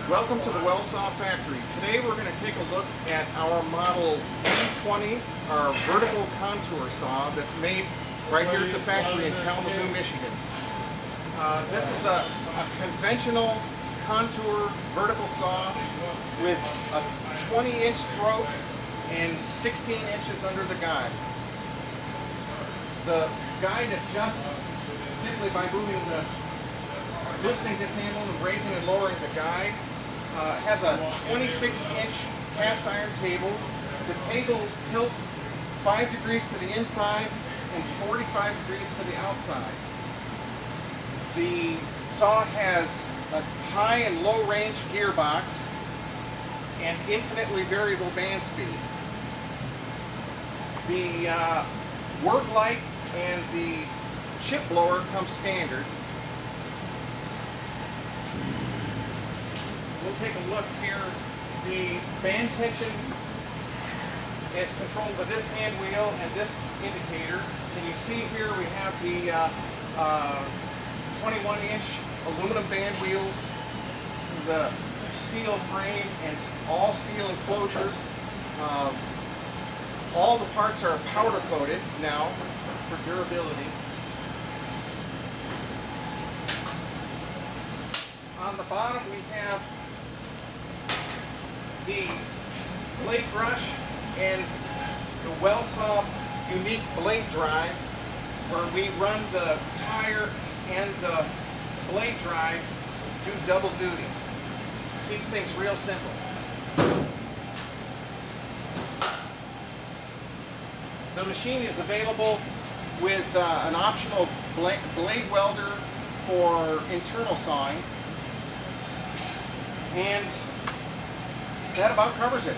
Welcome to the Wellsaw factory. Today we're going to take a look at our model V20, our vertical contour saw that's made right here at the factory in Kalamazoo, Michigan. This is a conventional contour vertical saw with a 20-inch throat and 16 inches under the guide. The guide adjusts simply by moving the loosening this handle and raising and lowering the guide. Has a 26-inch cast iron table. The table tilts 5 degrees to the inside and 45 degrees to the outside. The saw has a high and low range gearbox and infinitely variable band speed. The work light and the chip blower come standard. We'll take a look here. The band tension is controlled by this hand wheel and this indicator. And you see here we have the 21-inch aluminum band wheels, the steel frame and all steel enclosure. All the parts are powder coated now for durability. On the bottom we have the blade brush and the Wellsaw unique blade drive, where we run the tire and the blade drive, do double duty. Keeps things real simple. The machine is available with an optional blade welder for internal sawing, and that about covers it.